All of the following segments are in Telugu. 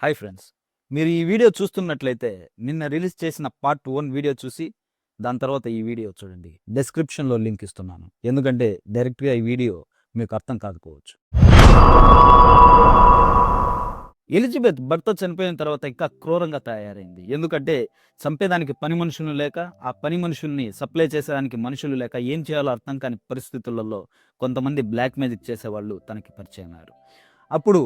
హాయ్ ఫ్రెండ్స్, మీరు ఈ వీడియో చూస్తున్నట్లయితే నిన్న రిలీజ్ చేసిన పార్ట్ 1 వీడియో చూసి దాని తర్వాత ఈ వీడియో చూడండి. డిస్క్రిప్షన్లో లింక్ ఇస్తున్నాను. ఎందుకంటే డైరెక్ట్గా ఈ వీడియో మీకు అర్థం కాకపోవచ్చు. ఎలిజబెత్ భర్త చనిపోయిన తర్వాత ఇంకా క్రూరంగా తయారైంది. ఎందుకంటే చంపేదానికి పని మనుషులు లేక, ఆ పని మనుషుల్ని సప్లై చేసేదానికి మనుషులు లేక ఏం చేయాలో అర్థం కాని పరిస్థితులలో కొంతమంది బ్లాక్ మ్యాజిక్ చేసేవాళ్ళు తనకి పరిచయమయ్యారు. అప్పుడు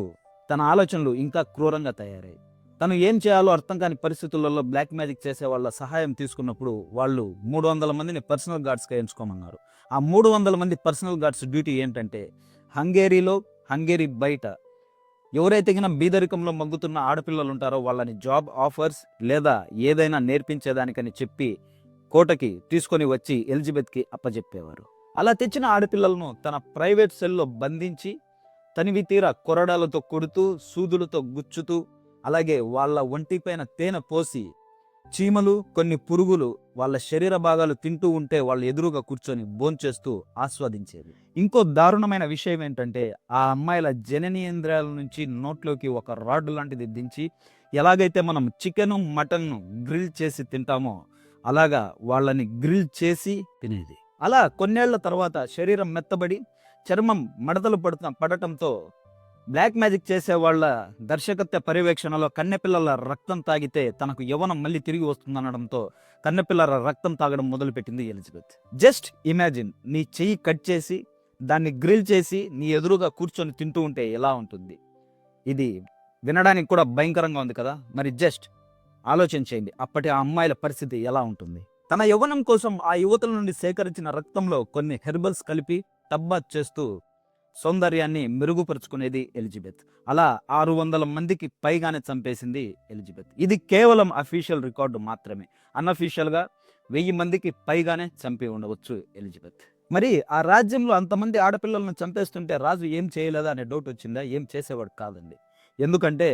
తన ఆలోచనలు ఇంకా క్రూరంగా తయారయ్యాయి. తను ఏం చేయాలో అర్థం కాని పరిస్థితులలో బ్లాక్ మ్యాజిక్ చేసే వాళ్ళ సహాయం తీసుకున్నప్పుడు వాళ్ళు 300 మందిని పర్సనల్ గార్డ్స్గా ఎంచుకోమన్నారు. ఆ 300 మంది పర్సనల్ గార్డ్స్ డ్యూటీ ఏంటంటే హంగేరీలో, హంగేరీ బయట ఎవరైతే గిన బీదరికంలో మగ్గుతున్న ఆడపిల్లలు ఉంటారో వాళ్ళని జాబ్ ఆఫర్స్ లేదా ఏదైనా నేర్పించేదానికని చెప్పి కోటకి తీసుకొని వచ్చి ఎలిజబెత్కి అప్పజెప్పేవారు. అలా తెచ్చిన ఆడపిల్లలను తన ప్రైవేట్ సెల్లో బంధించి తనివి తీరా కొరడాలతో కొడుతూ, సూదులతో గుచ్చుతూ, అలాగే వాళ్ళ ఒంటిపైన తేనె పోసి చీమలు, కొన్ని పురుగులు వాళ్ళ శరీర భాగాలు తింటూ ఉంటే వాళ్ళు ఎదురుగా కూర్చొని భోంచేస్తూ ఆస్వాదించేది. ఇంకో దారుణమైన విషయం ఏంటంటే ఆ అమ్మాయిల జననేంద్రియాల నుంచి నోట్లోకి ఒక రాడ్ లాంటిది దించి ఎలాగైతే మనం చికెను, మటన్ను గ్రిల్ చేసి తింటామో అలాగా వాళ్ళని గ్రిల్ చేసి తినేది. అలా కొన్నేళ్ల తర్వాత శరీరం మెత్తబడి చర్మం మడతలు పడటంతో బ్లాక్ మ్యాజిక్ చేసే వాళ్ళ దర్శకత్వ పర్యవేక్షణలో కన్నెపిల్లల రక్తం తాగితే తనకు యవ్వనం మళ్ళీ తిరిగి వస్తుందనడంతో కన్నెపిల్లల రక్తం తాగడం మొదలుపెట్టింది ఎలిజబెత్. జస్ట్ ఇమాజిన్, నీ చెయ్యి కట్ చేసి దాన్ని గ్రిల్ చేసి నీ ఎదురుగా కూర్చొని తింటూ ఉంటే ఎలా ఉంటుంది? ఇది వినడానికి కూడా భయంకరంగా ఉంది కదా. మరి జస్ట్ ఆలోచన చేయండి, అప్పటి ఆ అమ్మాయిల పరిస్థితి ఎలా ఉంటుంది? తన యవ్వనం కోసం ఆ యువతుల నుండి సేకరించిన రక్తంలో కొన్ని హెర్బల్స్ కలిపి టబ్బాత్ చేస్తూ సౌందర్యాన్ని మెరుగుపరుచుకునేది ఎలిజబెత్. అలా 600 మందికి పైగానే చంపేసింది ఎలిజబెత్. ఇది కేవలం అఫీషియల్ రికార్డు మాత్రమే. అన్అఫీషియల్గా 1000 మందికి పైగానే చంపి ఉండవచ్చు ఎలిజబెత్. మరి ఆ రాజ్యంలో అంతమంది ఆడపిల్లలను చంపేస్తుంటే రాజు ఏం చేయలేదా అనే డౌట్ వచ్చిందా? ఏం చేసేవాడు కాదండి. ఎందుకంటే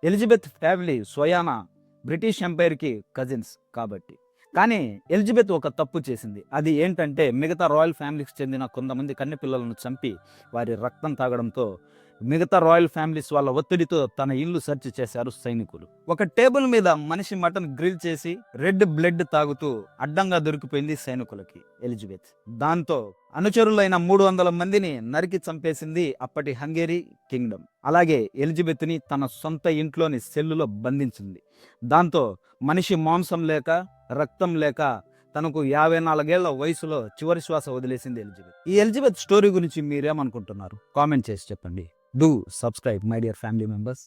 ఎలిజబెత్ ఫ్యామిలీ స్వయానా బ్రిటిష్ ఎంపైర్కి కజిన్స్ కాబట్టి. కానీ ఎలిజబెత్ ఒక తప్పు చేసింది. అది ఏంటంటే మిగతా రాయల్ ఫ్యామిలీకి చెందిన కొంతమంది కన్నె పిల్లలను చంపి వారి రక్తం తాగడంతో మిగతా రాయల్ ఫ్యామిలీస్ వాళ్ళ ఒత్తిడితో తన ఇల్లు సెర్చ్ చేశారు సైనికులు. ఒక టేబుల్ మీద మనిషి మటన్ గ్రిల్ చేసి రెడ్ బ్లడ్ తాగుతూ అడ్డంగా దొరికిపోయింది సైనికులకి ఎలిజబెత్. దాంతో అనుచరులైన 300 మందిని నరికి చంపేసింది అప్పటి హంగేరీ కింగ్డమ్. అలాగే ఎలిజబెత్ని తన సొంత ఇంట్లోని సెల్లులో బంధించింది. దాంతో మనిషి మాంసం లేక, రక్తం లేక తనకు 54 ఏళ్ల వయసులో చివరి శ్వాస వదిలేసింది ఎలిజబెత్. ఈ ఎలిజబెత్ స్టోరీ గురించి మీరేమనుకుంటున్నారు? కామెంట్ చేసి చెప్పండి. Do subscribe, my dear family members.